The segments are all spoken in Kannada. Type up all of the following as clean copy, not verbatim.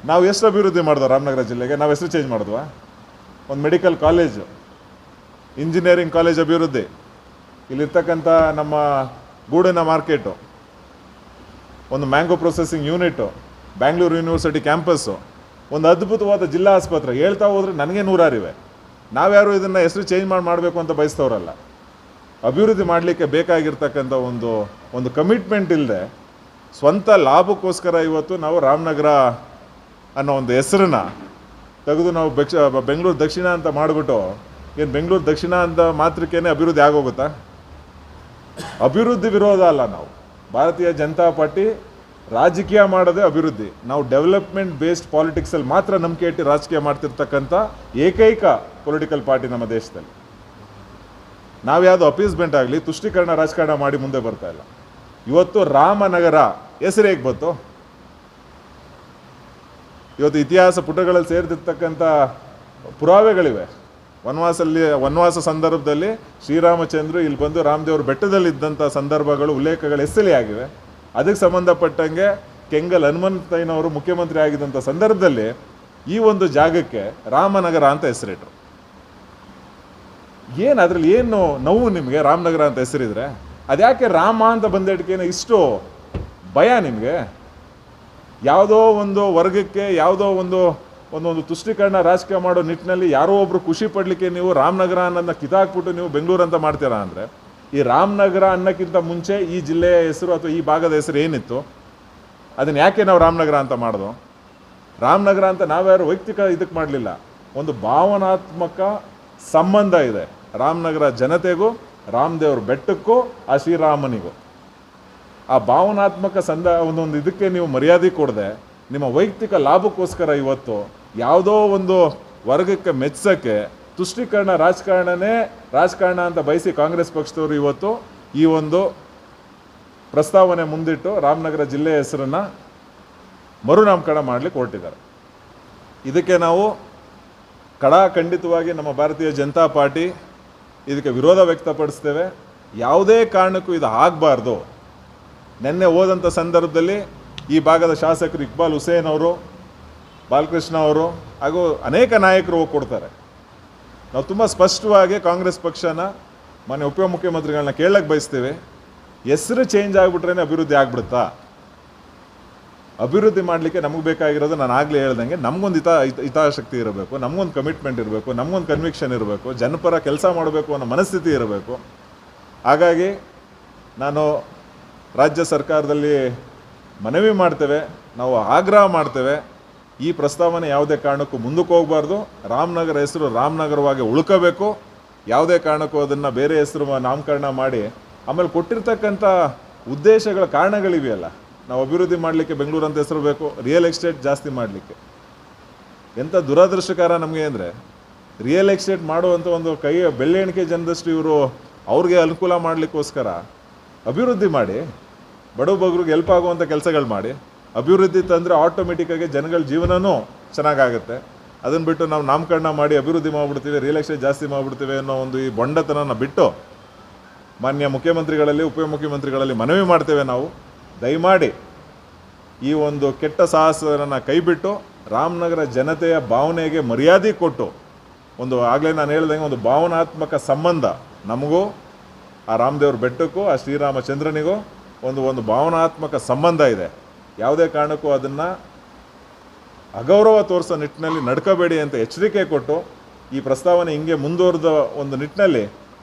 ನಾವು ಎಷ್ಟು ಅಭಿವೃದ್ಧಿ ಮಾಡಿದ್ವು ರಾಮನಗರ ಜಿಲ್ಲೆಗೆ? ನಾವು ಹೆಸರು ಚೇಂಜ್ ಮಾಡಿದ್ವಾ? ಒಂದು ಮೆಡಿಕಲ್ ಕಾಲೇಜು, ಇಂಜಿನಿಯರಿಂಗ್ ಕಾಲೇಜ್ ಅಭಿವೃದ್ಧಿ, ಇಲ್ಲಿರ್ತಕ್ಕಂಥ ನಮ್ಮ ಗೂಡಿನ ಮಾರ್ಕೆಟು, ಒಂದು mango processing unit, Bangalore university campus, ಒಂದು ಅದ್ಭುತವಾದ ಜಿಲ್ಲಾ ಆಸ್ಪತ್ರೆ. ಹೇಳ್ತಾ ಹೋದರೆ ನನಗೆ ನೂರಾರಿವೆ. ನಾವ್ಯಾರು ಇದನ್ನು ಹೆಸರು ಚೇಂಜ್ ಮಾಡಬೇಕು ಅಂತ ಬಯಸ್ತವ್ರಲ್ಲ. ಅಭಿವೃದ್ಧಿ ಮಾಡಲಿಕ್ಕೆ ಬೇಕಾಗಿರ್ತಕ್ಕಂಥ ಒಂದು ಕಮಿಟ್ಮೆಂಟ್ ಇಲ್ಲದೆ ಸ್ವಂತ ಲಾಭಕ್ಕೋಸ್ಕರ ಇವತ್ತು ನಾವು ರಾಮನಗರ ಅನ್ನೋ ಒಂದು ಹೆಸರನ್ನ ತೆಗೆದು ನಾವು ಬೆಂಗಳೂರು ದಕ್ಷಿಣ ಅಂತ ಮಾಡಿಬಿಟ್ಟು, ಏನು ಬೆಂಗಳೂರು ದಕ್ಷಿಣ ಅಂತ ಮಾತ್ರಕ್ಕೇನೆ ಅಭಿವೃದ್ಧಿ ಆಗೋಗುತ್ತಾ? ಅಭಿವೃದ್ಧಿ ವಿರೋಧ ಅಲ್ಲ ನಾವು. ಭಾರತೀಯ ಜನತಾ ಪಾರ್ಟಿ ರಾಜಕೀಯ ಮಾಡೋದೇ ಅಭಿವೃದ್ಧಿ. ನಾವು ಡೆವಲಪ್ಮೆಂಟ್ ಬೇಸ್ಡ್ ಪಾಲಿಟಿಕ್ಸಲ್ಲಿ ಮಾತ್ರ ನಂಬಿಕೆ ಇಟ್ಟು ರಾಜಕೀಯ ಮಾಡ್ತಿರ್ತಕ್ಕಂಥ ಏಕೈಕ ಪೊಲಿಟಿಕಲ್ ಪಾರ್ಟಿ ನಮ್ಮ ದೇಶದಲ್ಲಿ. ನಾವ್ಯಾವುದು ಅಪೀಸ್ಮೆಂಟ್ ಆಗಲಿ, ತುಷ್ಟೀಕರಣ ರಾಜಕಾರಣ ಮಾಡಿ ಮುಂದೆ ಬರ್ತಾ ಇಲ್ಲ. ಇವತ್ತು ರಾಮನಗರ ಹೆಸರು ಹೇಗೆ ಬಂತು? ಇವತ್ತು ಇತಿಹಾಸ ಪುಟಗಳಲ್ಲಿ ಸೇರಿದಿರ್ತಕ್ಕಂಥ ಪುರಾವೆಗಳಿವೆ. ವನವಾಸ ಸಂದರ್ಭದಲ್ಲಿ ಶ್ರೀರಾಮಚಂದ್ರ ಇಲ್ಲಿ ಬಂದು ರಾಮದೇವ್ರ ಬೆಟ್ಟದಲ್ಲಿ ಇದ್ದಂಥ ಸಂದರ್ಭಗಳು, ಉಲ್ಲೇಖಗಳು ಎಸ್ಸಲಿ ಆಗಿವೆ. ಅದಕ್ಕೆ ಸಂಬಂಧಪಟ್ಟಂಗೆ ಕೆಂಗಲ್ ಹನುಮಂತಯ್ಯನವರು ಮುಖ್ಯಮಂತ್ರಿ ಆಗಿದ್ದಂಥ ಸಂದರ್ಭದಲ್ಲಿ ಈ ಒಂದು ಜಾಗಕ್ಕೆ ರಾಮನಗರ ಅಂತ ಹೆಸರಿಟ್ರು. ಏನು ಅದರಲ್ಲಿ ಏನು ನೋವು ನಿಮಗೆ? ರಾಮನಗರ ಅಂತ ಹೆಸರಿದ್ರೆ ಅದ್ಯಾಕೆ ರಾಮ ಅಂತ ಬಂದಿದ್ದಕ್ಕೇನು ಇಷ್ಟು ಭಯ ನಿಮಗೆ? ಯಾವುದೋ ಒಂದು ವರ್ಗಕ್ಕೆ ಯಾವುದೋ ಒಂದೊಂದು ತುಷ್ಟೀಕರಣ ರಾಜಕೀಯ ಮಾಡೋ ನಿಟ್ಟಿನಲ್ಲಿ ಯಾರೋ ಒಬ್ರು ಖುಷಿ ಪಡಲಿಕ್ಕೆ ನೀವು ರಾಮನಗರ ಅನ್ನೋದನ್ನ ಕಿತ್ತಾಕ್ಬಿಟ್ಟು ನೀವು ಬೆಂಗಳೂರು ಅಂತ ಮಾಡ್ತೀರಾ ಅಂದರೆ, ಈ ರಾಮನಗರ ಅನ್ನೋಕ್ಕಿಂತ ಮುಂಚೆ ಈ ಜಿಲ್ಲೆಯ ಹೆಸರು ಅಥವಾ ಈ ಭಾಗದ ಹೆಸರು ಏನಿತ್ತು? ಅದನ್ನು ಯಾಕೆ ನಾವು ರಾಮನಗರ ಅಂತ ಮಾಡೋದು? ರಾಮನಗರ ಅಂತ ನಾವ್ಯಾರು ವೈಯಕ್ತಿಕ ಇದಕ್ಕೆ ಮಾಡಲಿಲ್ಲ. ಒಂದು ಭಾವನಾತ್ಮಕ ಸಂಬಂಧ ಇದೆ ರಾಮನಗರ ಜನತೆಗೂ, ರಾಮದೇವ್ರ ಬೆಟ್ಟಕ್ಕೂ, ಆ ಶ್ರೀರಾಮನಿಗೂ. ಆ ಭಾವನಾತ್ಮಕ ಒಂದೊಂದು ಇದಕ್ಕೆ ನೀವು ಮರ್ಯಾದೆ ಕೊಡದೆ ನಿಮ್ಮ ವೈಯಕ್ತಿಕ ಲಾಭಕ್ಕೋಸ್ಕರ ಇವತ್ತು ಯಾವುದೋ ಒಂದು ವರ್ಗಕ್ಕೆ ಮೆಚ್ಚಕ್ಕೆ ತುಷ್ಟೀಕರಣ ರಾಜಕಾರಣ ಅಂತ ಬಯಸಿ ಕಾಂಗ್ರೆಸ್ ಪಕ್ಷದವರು ಇವತ್ತು ಈ ಒಂದು ಪ್ರಸ್ತಾವನೆ ಮುಂದಿಟ್ಟು ರಾಮನಗರ ಜಿಲ್ಲೆಯ ಹೆಸರನ್ನು ಮರುನಾಮಕರಣ ಮಾಡಲಿಕ್ಕೆ ಹೊರಟಿದ್ದಾರೆ. ಇದಕ್ಕೆ ನಾವು ಖಂಡಿತವಾಗಿ ನಮ್ಮ ಭಾರತೀಯ ಜನತಾ ಪಾರ್ಟಿ ಇದಕ್ಕೆ ವಿರೋಧ ವ್ಯಕ್ತಪಡಿಸ್ತೇವೆ. ಯಾವುದೇ ಕಾರಣಕ್ಕೂ ಇದು ಆಗಬಾರ್ದು. ನಿನ್ನೆ ಹೋದಂಥ ಸಂದರ್ಭದಲ್ಲಿ ಈ ಭಾಗದ ಶಾಸಕರು ಇಕ್ಬಾಲ್ ಹುಸೇನ್ ಅವರು, ಬಾಲಕೃಷ್ಣ ಅವರು ಹಾಗೂ ಅನೇಕ ನಾಯಕರು ಹೋಗಿ ಕೊಡ್ತಾರೆ. ನಾವು ತುಂಬ ಸ್ಪಷ್ಟವಾಗಿ ಕಾಂಗ್ರೆಸ್ ಪಕ್ಷನ ಮಾನ್ಯ ಉಪಮುಖ್ಯಮಂತ್ರಿಗಳನ್ನ ಕೇಳಕ್ಕೆ ಬಯಸ್ತೀವಿ, ಹೆಸರು ಚೇಂಜ್ ಆಗಿಬಿಟ್ರೇ ಅಭಿವೃದ್ಧಿ ಆಗ್ಬಿಡುತ್ತಾ? ಅಭಿವೃದ್ಧಿ ಮಾಡಲಿಕ್ಕೆ ನಮಗೆ ಬೇಕಾಗಿರೋದು, ನಾನು ಆಗಲೇ ಹೇಳ್ದಂಗೆ, ನಮಗೊಂದು ಹಿತಾಸಕ್ತಿ ಇರಬೇಕು, ನಮಗೊಂದು ಕಮಿಟ್ಮೆಂಟ್ ಇರಬೇಕು, ನಮಗೊಂದು ಕನ್ವಿಕ್ಷನ್ ಇರಬೇಕು, ಜನಪರ ಕೆಲಸ ಮಾಡಬೇಕು ಅನ್ನೋ ಮನಸ್ಥಿತಿ ಇರಬೇಕು. ಹಾಗಾಗಿ ನಾನು ರಾಜ್ಯ ಸರ್ಕಾರದಲ್ಲಿ ಮನವಿ ಮಾಡ್ತೇವೆ, ನಾವು ಆಗ್ರಹ ಮಾಡ್ತೇವೆ, ಈ ಪ್ರಸ್ತಾವನೆ ಯಾವುದೇ ಕಾರಣಕ್ಕೂ ಮುಂದಕ್ಕೆ ಹೋಗಬಾರ್ದು. ರಾಮನಗರ ಹೆಸರು ರಾಮನಗರವಾಗಿ ಉಳ್ಕೋಬೇಕು. ಯಾವುದೇ ಕಾರಣಕ್ಕೂ ಅದನ್ನು ಬೇರೆ ಹೆಸರು ನಾಮಕರಣ ಮಾಡಿ ಆಮೇಲೆ ಕೊಟ್ಟಿರ್ತಕ್ಕಂಥ ಉದ್ದೇಶಗಳ ಕಾರಣಗಳಿವೆಯಲ್ಲ, ನಾವು ಅಭಿವೃದ್ಧಿ ಮಾಡಲಿಕ್ಕೆ ಬೆಂಗಳೂರು ಅಂತ ಹೆಸರು ಬೇಕು, ರಿಯಲ್ ಎಸ್ಟೇಟ್ ಜಾಸ್ತಿ ಮಾಡಲಿಕ್ಕೆ. ಎಂಥ ದುರದೃಷ್ಟಕರ ನಮಗೆ ಅಂದರೆ, ರಿಯಲ್ ಎಸ್ಟೇಟ್ ಮಾಡುವಂಥ ಒಂದು ಬೆಳ್ಳೆಣಿಕೆ ಜನದಷ್ಟು ಇವರು ಅವ್ರಿಗೆ ಅನುಕೂಲ ಮಾಡಲಿಕ್ಕೋಸ್ಕರ ಅಭಿವೃದ್ಧಿ ಮಾಡಿ, ಬಡವರಿಗೆ ಹೆಲ್ಪ್ ಆಗುವಂಥ ಕೆಲಸಗಳು ಮಾಡಿ, ಅಭಿವೃದ್ಧಿ ತಂದರೆ ಆಟೋಮೆಟಿಕ್ಕಾಗಿ ಜನಗಳ ಜೀವನವೂ ಚೆನ್ನಾಗಾಗುತ್ತೆ. ಅದನ್ನು ಬಿಟ್ಟು ನಾವು ನಾಮಕರಣ ಮಾಡಿ ಅಭಿವೃದ್ಧಿ ಮಾಡಿಬಿಡ್ತೀವಿ, ರಿಯಲ್ ಎಸ್ಟೇಟ್ ಜಾಸ್ತಿ ಮಾಡಿಬಿಡ್ತೀವಿ ಅನ್ನೋ ಒಂದು ಈ ಬೊಂಡತನ ಬಿಟ್ಟು ಮಾನ್ಯ ಮುಖ್ಯಮಂತ್ರಿಗಳಲ್ಲಿ, ಉಪಮುಖ್ಯಮಂತ್ರಿಗಳಲ್ಲಿ ಮನವಿ ಮಾಡ್ತೇವೆ. ನಾವು ದಯಮಾಡಿ ಈ ಒಂದು ಕೆಟ್ಟ ಸಾಹಸವನ್ನು ಕೈಬಿಟ್ಟು ರಾಮನಗರ ಜನತೆಯ ಭಾವನೆಗೆ ಮರ್ಯಾದೆ ಕೊಟ್ಟು, ಆಗಲೇ ನಾನು ಹೇಳ್ದಂಗೆ ಒಂದು ಭಾವನಾತ್ಮಕ ಸಂಬಂಧ ನಮಗೂ ಆ ರಾಮದೇವ್ರ ಬೆಟ್ಟಕ್ಕೂ ಆ ಶ್ರೀರಾಮಚಂದ್ರನಿಗೂ ಒಂದು ಭಾವನಾತ್ಮಕ ಸಂಬಂಧ ಇದೆ. ಯಾವುದೇ ಕಾರಣಕ್ಕೂ ಅದನ್ನು ಅಗೌರವ ತೋರಿಸೋ ನಿಟ್ಟಿನಲ್ಲಿ ನಡ್ಕೋಬೇಡಿ ಅಂತ ಎಚ್ಚರಿಕೆ ಕೊಟ್ಟು, ಈ ಪ್ರಸ್ತಾವನೆ ಹಿಂಗೆ ಮುಂದುವರೆದ ಒಂದು ನಿಟ್ಟಿನಲ್ಲಿ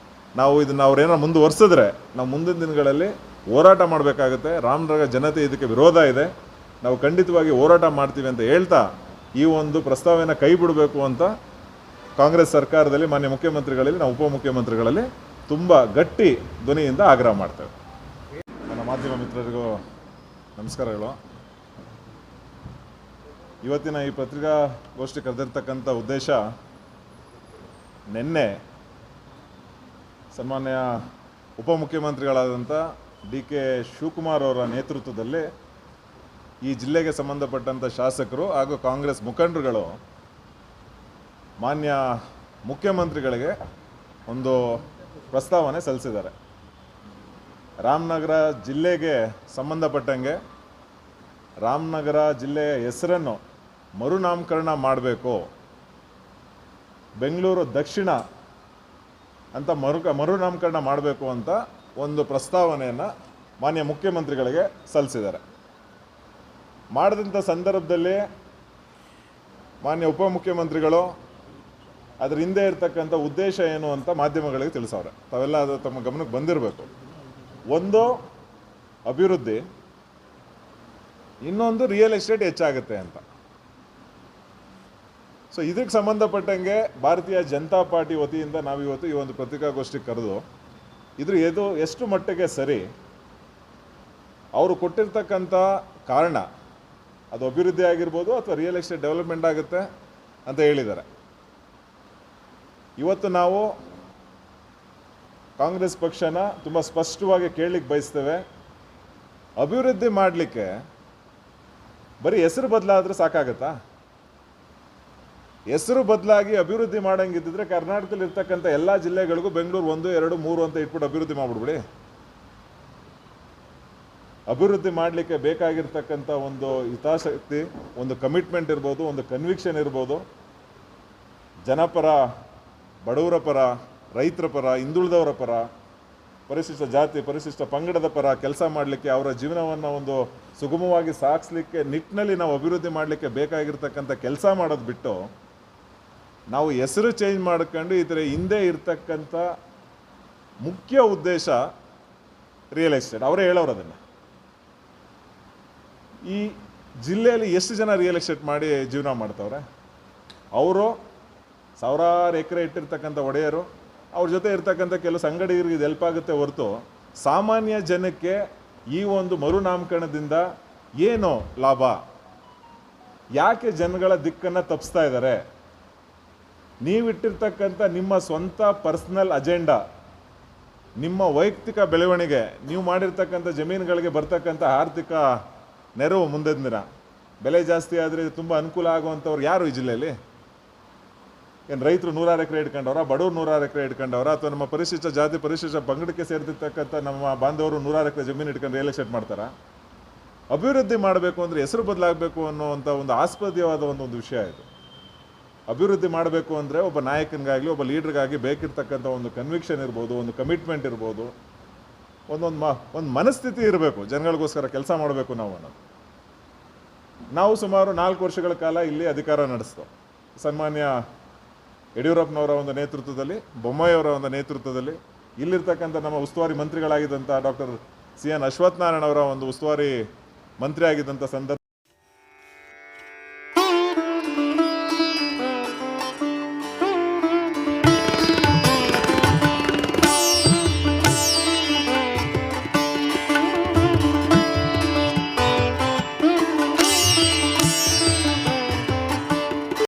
ನಾವು ಇದನ್ನು ಅವರೇನೋ ಮುಂದುವರ್ಸಿದ್ರೆ ನಾವು ಮುಂದಿನ ದಿನಗಳಲ್ಲಿ ಹೋರಾಟ ಮಾಡಬೇಕಾಗುತ್ತೆ. ರಾಮನಗರ ಜನತೆ ಇದಕ್ಕೆ ವಿರೋಧ ಇದೆ, ನಾವು ಖಂಡಿತವಾಗಿ ಹೋರಾಟ ಮಾಡ್ತೀವಿ ಅಂತ ಹೇಳ್ತಾ ಈ ಒಂದು ಪ್ರಸ್ತಾವನೆ ಕೈ ಬಿಡಬೇಕು ಅಂತ ಕಾಂಗ್ರೆಸ್ ಸರ್ಕಾರದಲ್ಲಿ, ಮಾನ್ಯ ಮುಖ್ಯಮಂತ್ರಿಗಳಲ್ಲಿ, ನಾವು ಉಪಮುಖ್ಯಮಂತ್ರಿಗಳಲ್ಲಿ ತುಂಬ ಗಟ್ಟಿ ಧ್ವನಿಯಿಂದ ಆಗ್ರಹ ಮಾಡ್ತೇವೆ. ನನ್ನ ಮಾಧ್ಯಮ ಮಿತ್ರರಿಗೂ ನಮಸ್ಕಾರಗಳು. ಇವತ್ತಿನ ಈ ಪತ್ರಿಕಾಗೋಷ್ಠಿ ಕರೆದಿರ್ತಕ್ಕಂಥ ಉದ್ದೇಶ, ನಿನ್ನೆ ಸನ್ಮಾನ್ಯ ಉಪಮುಖ್ಯಮಂತ್ರಿಗಳಾದಂಥ DK ಶಿವಕುಮಾರ್ ಅವರ ನೇತೃತ್ವದಲ್ಲಿ ಈ ಜಿಲ್ಲೆಗೆ ಸಂಬಂಧಪಟ್ಟಂಥ ಶಾಸಕರು ಹಾಗೂ ಕಾಂಗ್ರೆಸ್ ಮುಖಂಡರುಗಳು ಮಾನ್ಯ ಮುಖ್ಯಮಂತ್ರಿಗಳಿಗೆ ಒಂದು ಪ್ರಸ್ತಾವನೆ ಸಲ್ಲಿಸಿದ್ದಾರೆ. ರಾಮನಗರ ಜಿಲ್ಲೆಗೆ ಸಂಬಂಧಪಟ್ಟಂಗೆ ರಾಮನಗರ ಜಿಲ್ಲೆಯ ಹೆಸರನ್ನು ಮರುನಾಮಕರಣ ಮಾಡಬೇಕು, ಬೆಂಗಳೂರು ದಕ್ಷಿಣ ಅಂತ ಮರುನಾಮಕರಣ ಮಾಡಬೇಕು ಅಂತ ಒಂದು ಪ್ರಸ್ತಾವನೆಯನ್ನು ಮಾನ್ಯ ಮುಖ್ಯಮಂತ್ರಿಗಳಿಗೆ ಸಲ್ಲಿಸಿದ್ದಾರೆ. ಮಾಡಿದಂಥ ಸಂದರ್ಭದಲ್ಲಿ ಮಾನ್ಯ ಉಪಮುಖ್ಯಮಂತ್ರಿಗಳು ಅದರ ಹಿಂದೆ ಇರ್ತಕ್ಕಂಥ ಉದ್ದೇಶ ಏನು ಅಂತ ಮಾಧ್ಯಮಗಳಿಗೆ ತಿಳಿಸವ್ರೆ. ತಾವೆಲ್ಲ ಅದು ತಮ್ಮ ಗಮನಕ್ಕೆ ಬಂದಿರಬೇಕು. ಒಂದು ಅಭಿವೃದ್ಧಿ, ಇನ್ನೊಂದು ರಿಯಲ್ ಎಸ್ಟೇಟ್ ಹೆಚ್ಚಾಗುತ್ತೆ ಅಂತ. ಸೊ ಇದಕ್ಕೆ ಸಂಬಂಧಪಟ್ಟಂಗೆ ಭಾರತೀಯ ಜನತಾ ಪಾರ್ಟಿ ವತಿಯಿಂದ ನಾವಿವತ್ತು ಈ ಒಂದು ಪತ್ರಿಕಾಗೋಷ್ಠಿ ಕರೆದು ಇದು ಎಷ್ಟು ಮಟ್ಟಿಗೆ ಸರಿ, ಅವರು ಕೊಟ್ಟಿರ್ತಕ್ಕಂಥ ಕಾರಣ ಅದು ಅಭಿವೃದ್ಧಿ ಆಗಿರ್ಬೋದು ಅಥವಾ ರಿಯಲ್ ಎಸ್ಟೇಟ್ ಡೆವಲಪ್ಮೆಂಟ್ ಆಗುತ್ತೆ ಅಂತ ಹೇಳಿದ್ದಾರೆ. ಇವತ್ತು ನಾವು ಕಾಂಗ್ರೆಸ್ ಪಕ್ಷನ ತುಂಬ ಸ್ಪಷ್ಟವಾಗಿ ಕೇಳಲಿಕ್ಕೆ ಬಯಸ್ತೇವೆ, ಅಭಿವೃದ್ಧಿ ಮಾಡಲಿಕ್ಕೆ ಬರೀ ಹೆಸರು ಬದಲಾದರೆ ಸಾಕಾಗತ್ತಾ? ಹೆಸರು ಬದಲಾಗಿ ಅಭಿವೃದ್ಧಿ ಮಾಡೋಂಗಿದ್ದರೆ ಕರ್ನಾಟಕದಲ್ಲಿ ಇರ್ತಕ್ಕಂಥ ಎಲ್ಲ ಜಿಲ್ಲೆಗಳಿಗೂ ಬೆಂಗಳೂರು 1, 2, 3 ಅಂತ ಇಟ್ಬಿಟ್ಟು ಅಭಿವೃದ್ಧಿ ಮಾಡಿಬಿಡ್ಬಿಡಿ. ಅಭಿವೃದ್ಧಿ ಮಾಡಲಿಕ್ಕೆ ಬೇಕಾಗಿರ್ತಕ್ಕಂಥ ಒಂದು ಹಿತಾಸಕ್ತಿ, ಒಂದು ಕಮಿಟ್ಮೆಂಟ್ ಇರ್ಬೋದು, ಒಂದು ಕನ್ವಿಕ್ಷನ್ ಇರ್ಬೋದು. ಜನಪರ, ಬಡವರ ಪರ, ರೈತರ ಪರ, ಹಿಂದುಳಿದವರ ಪರ, ಪರಿಶಿಷ್ಟ ಜಾತಿ, ಪರಿಶಿಷ್ಟ ಪಂಗಡದ ಪರ ಕೆಲಸ ಮಾಡಲಿಕ್ಕೆ, ಅವರ ಜೀವನವನ್ನು ಒಂದು ಸುಗಮವಾಗಿ ಸಾಗಿಸ್ಲಿಕ್ಕೆ ನಿಟ್ಟಿನಲ್ಲಿ ನಾವು ಅಭಿವೃದ್ಧಿ ಮಾಡಲಿಕ್ಕೆ ಬೇಕಾಗಿರ್ತಕ್ಕಂಥ ಕೆಲಸ ಮಾಡೋದು ಬಿಟ್ಟು ನಾವು ಹೆಸರು ಚೇಂಜ್ ಮಾಡ್ಕೊಂಡು ಇದರ ಹಿಂದೆ ಇರ್ತಕ್ಕಂಥ ಮುಖ್ಯ ಉದ್ದೇಶ ರಿಯಲ್ ಎಸ್ಟೇಟ್. ಅವರೇ ಹೇಳೋರು ಅದನ್ನು. ಈ ಜಿಲ್ಲೆಯಲ್ಲಿ ಎಷ್ಟು ಜನ ರಿಯಲ್ ಎಸ್ಟೇಟ್ ಮಾಡಿ ಜೀವನ ಮಾಡ್ತವ್ರೆ? ಅವರು ಸಾವಿರಾರು ಎಕರೆ ಇಟ್ಟಿರ್ತಕ್ಕಂಥ ಒಡೆಯರು, ಅವ್ರ ಜೊತೆ ಇರ್ತಕ್ಕಂಥ ಕೆಲವು ಸಂಗಡಿಗರಿಗೆ ಇದು ಹೆಲ್ಪ್ ಆಗುತ್ತೆ ಹೊರತು ಸಾಮಾನ್ಯ ಜನಕ್ಕೆ ಈ ಒಂದು ಮರುನಾಮಕರಣದಿಂದ ಏನು ಲಾಭ? ಯಾಕೆ ಜನಗಳ ದಿಕ್ಕನ್ನು ತಪ್ಪಿಸ್ತಾ ಇದ್ದಾರೆ? ನೀವಿಟ್ಟಿರ್ತಕ್ಕಂಥ ನಿಮ್ಮ ಸ್ವಂತ ಪರ್ಸ್ನಲ್ ಅಜೆಂಡಾ, ನಿಮ್ಮ ವೈಯಕ್ತಿಕ ಬೆಳವಣಿಗೆ, ನೀವು ಮಾಡಿರ್ತಕ್ಕಂಥ ಜಮೀನುಗಳಿಗೆ ಬರ್ತಕ್ಕಂಥ ಆರ್ಥಿಕ ನೆರವು, ಮುಂದಿನ ದಿನ ಬೆಲೆ ಜಾಸ್ತಿ ಆದರೆ ತುಂಬ ಅನುಕೂಲ ಆಗುವಂಥವ್ರು ಯಾರು ಈ ಜಿಲ್ಲೆಯಲ್ಲಿ? ಏನು ರೈತರು 100 ಎಕರೆ ಇಟ್ಕೊಂಡವ್ರ, ಬಡವರು 100 ಎಕರೆ ಇಟ್ಕೊಂಡವ್ರ, ಅಥವಾ ನಮ್ಮ ಪರಿಶಿಷ್ಟ ಜಾತಿ, ಪರಿಶಿಷ್ಟ ಪಂಗಡಕ್ಕೆ ಸೇರ್ತಿರ್ತಕ್ಕಂಥ ನಮ್ಮ ಬಾಂಧವರು 100 ಎಕರೆ ಜಮೀನು ಇಟ್ಕೊಂಡು ರಿಯಲ್ ಎಸ್ಟೇಟ್ ಮಾಡ್ತಾರಾ? ಅಭಿವೃದ್ಧಿ ಮಾಡಬೇಕು ಅಂದರೆ ಹೆಸರು ಬದಲಾಗಬೇಕು ಅನ್ನೋವಂಥ ಒಂದು ಆಸ್ಪದವಾದ ಒಂದು ವಿಷಯ ಇದು. ಅಭಿವೃದ್ಧಿ ಮಾಡಬೇಕು ಅಂದರೆ ಒಬ್ಬ ನಾಯಕನಿಗಾಗಲಿ, ಒಬ್ಬ ಲೀಡ್ರಿಗಾಗಿ ಬೇಕಿರ್ತಕ್ಕಂಥ ಒಂದು ಕನ್ವಿಕ್ಷನ್ ಇರ್ಬೋದು, ಒಂದು ಕಮಿಟ್ಮೆಂಟ್ ಇರ್ಬೋದು, ಒಂದು ಮನಸ್ಥಿತಿ ಇರಬೇಕು. ಜನಗಳಿಗೋಸ್ಕರ ಕೆಲಸ ಮಾಡಬೇಕು ನಾವು ಅನ್ನೋದು. ನಾವು ಸುಮಾರು 4 ವರ್ಷಗಳ ಕಾಲ ಇಲ್ಲಿ ಅಧಿಕಾರ ನಡೆಸ್ತೋ. ಸನ್ಮಾನ್ಯ ಯಡಿಯೂರಪ್ಪನವರ ಒಂದು ನೇತೃತ್ವದಲ್ಲಿ, ಬೊಮ್ಮಾಯಿಯವರ ಒಂದು ನೇತೃತ್ವದಲ್ಲಿ, ಇಲ್ಲಿರ್ತಕ್ಕಂಥ ನಮ್ಮ ಉಸ್ತುವಾರಿ ಮಂತ್ರಿಗಳಾಗಿದ್ದಂಥ ಡಾಕ್ಟರ್ CN ಅಶ್ವತ್ಥನಾರಾಯಣ ಅವರ ಒಂದು ಉಸ್ತುವಾರಿ ಮಂತ್ರಿ ಆಗಿದ್ದಂಥ ಸಂದರ್ಭ